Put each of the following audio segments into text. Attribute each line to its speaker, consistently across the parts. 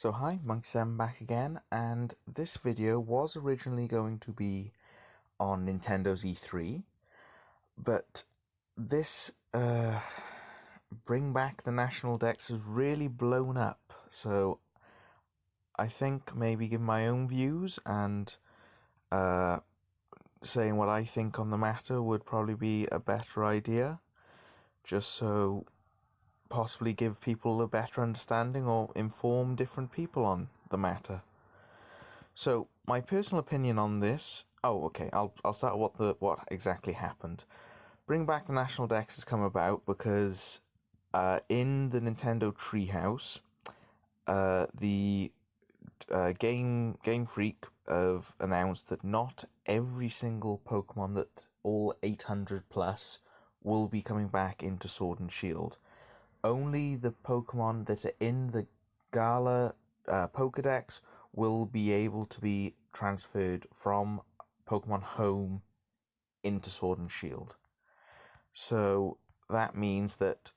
Speaker 1: So hi, Monk7 back again, and this video was originally going to be on Nintendo's E3, but this Bring Back the National Dex has really blown up, so I think maybe give my own views and saying what I think on the matter would probably be a better idea, just so possibly give people a better understanding or inform different people on the matter. So my personal opinion on this. Oh, okay. I'll start what exactly happened. Bring Back the National Dex has come about because in the Nintendo Treehouse, the Game Freak have announced that not every single Pokemon, that all 800 plus, will be coming back into Sword and Shield. Only the Pokemon that are in the Gala Pokedex will be able to be transferred from Pokemon Home into Sword and Shield. So that means that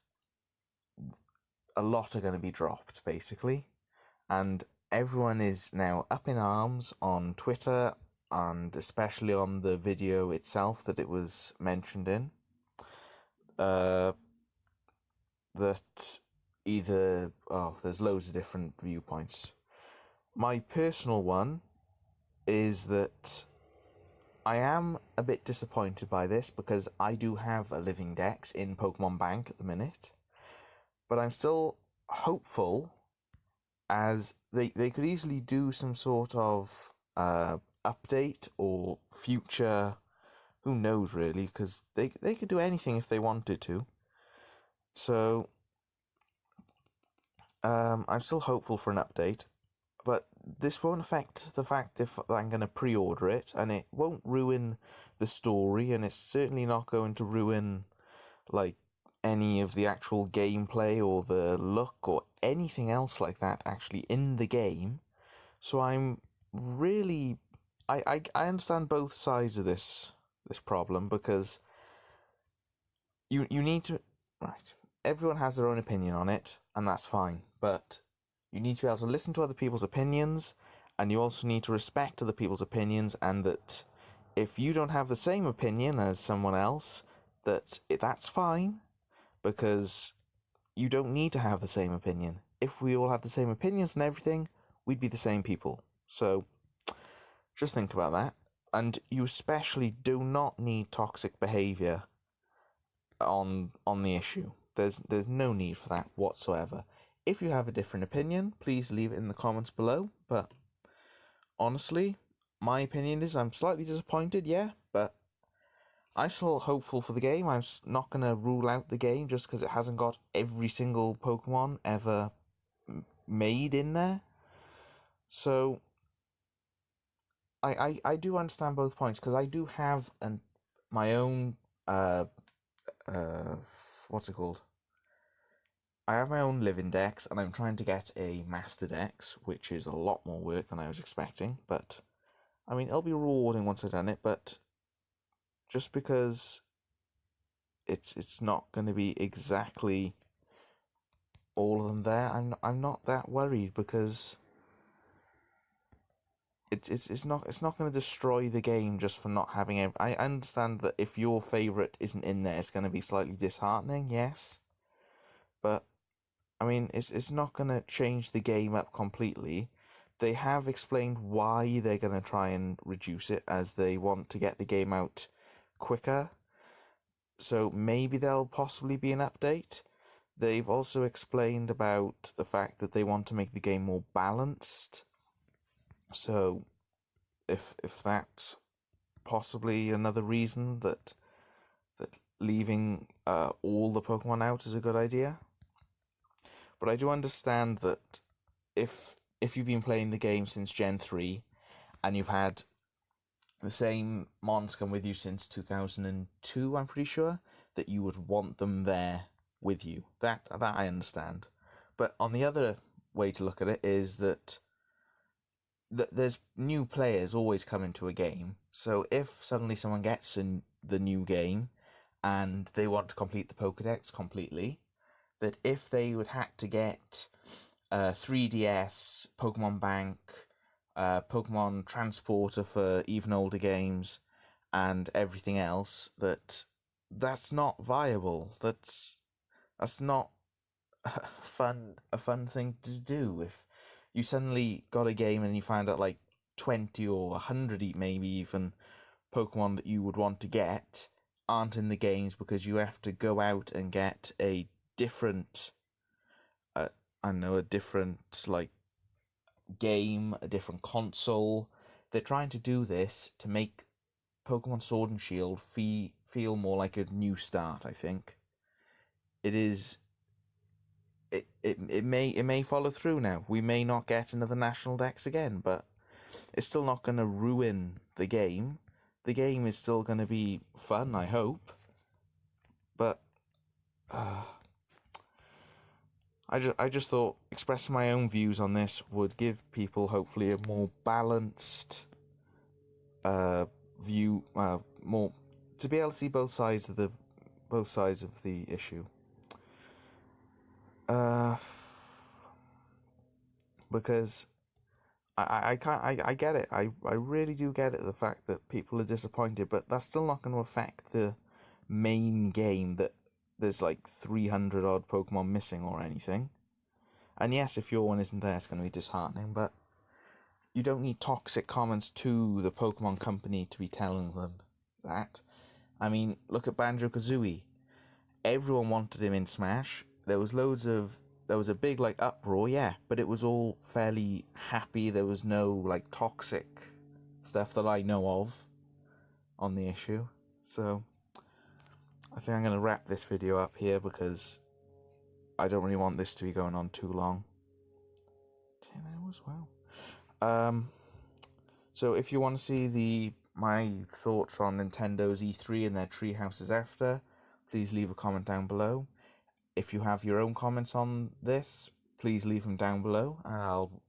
Speaker 1: a lot are going to be dropped, basically. And everyone is now up in arms on Twitter, and especially on the video itself that it was mentioned in. That either... Oh, there's loads of different viewpoints. My personal one is that I am a bit disappointed by this because I do have a living Dex in Pokemon Bank at the minute, but I'm still hopeful, as they could easily do some sort of update or future, who knows really, because they could do anything if they wanted to. So I'm still hopeful for an update. But this won't affect the fact if I'm going to pre-order it, and it won't ruin the story, and it's certainly not going to ruin, like, any of the actual gameplay or the look or anything else like that actually in the game. So I'm really... I understand both sides of this problem, because you need to... Right. Everyone has their own opinion on it, and that's fine, but you need to be able to listen to other people's opinions, and you also need to respect other people's opinions, and that if you don't have the same opinion as someone else, that's fine, because you don't need to have the same opinion. If we all had the same opinions and everything, we'd be the same people. So, just think about that. And you especially do not need toxic behaviour on the issue. There's no need for that whatsoever. If you have a different opinion, please leave it in the comments below. But honestly, my opinion is I'm slightly disappointed, yeah, but I'm still hopeful for the game. I'm not going to rule out the game just because it hasn't got every single Pokemon ever made in there. So I do understand both points, because I do have my own what's it called? I have my own living Dex, and I'm trying to get a Master Dex, which is a lot more work than I was expecting, but I mean, it'll be rewarding once I've done it, but just because it's not going to be exactly all of them there, I'm not that worried, because it's not going to destroy the game just for not having it. I understand that if your favourite isn't in there, it's going to be slightly disheartening, yes, but I mean, it's not going to change the game up completely. They have explained why they're going to try and reduce it, as they want to get the game out quicker. So maybe there'll possibly be an update. They've also explained about the fact that they want to make the game more balanced. So if that's possibly another reason that leaving all the Pokemon out is a good idea. But I do understand that if you've been playing the game since Gen 3, and you've had the same mons come with you since 2002, I'm pretty sure, that you would want them there with you. That I understand. But on the other way to look at it is that there's new players always come into a game. So if suddenly someone gets in the new game and they want to complete the Pokedex completely, that if they would have to get 3DS, Pokemon Bank, Pokemon Transporter for even older games, and everything else, that's not viable. That's not a fun thing to do. If you suddenly got a game and you find out like 20 or 100 maybe even Pokemon that you would want to get aren't in the games because you have to go out and get a different I don't know, a different like game, a different console. They're trying to do this to make Pokemon Sword and Shield feel more like a new start, I think. It is it may follow through now. We may not get another National Dex again, but it's still not going to ruin the game. The game is still going to be fun, I hope. But I just thought expressing my own views on this would give people hopefully a more balanced view, more to be able to see both sides of the issue. Because I get it. I really do get it, the fact that people are disappointed, but that's still not going to affect the main game that there's like 300 odd Pokemon missing or anything. And yes, if your one isn't there, it's going to be disheartening, but you don't need toxic comments to the Pokemon company to be telling them that. I mean, look at Banjo-Kazooie. Everyone wanted him in Smash. There was a big like uproar, yeah, but it was all fairly happy. There was no like toxic stuff that I know of on the issue. So I think I'm going to wrap this video up here because I don't really want this to be going on too long. 10 hours, wow. So if you want to see my thoughts on Nintendo's E3 and their tree houses after, please leave a comment down below. If you have your own comments on this, please leave them down below, and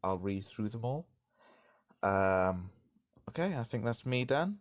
Speaker 1: I'll read through them all. Okay, I think that's me done.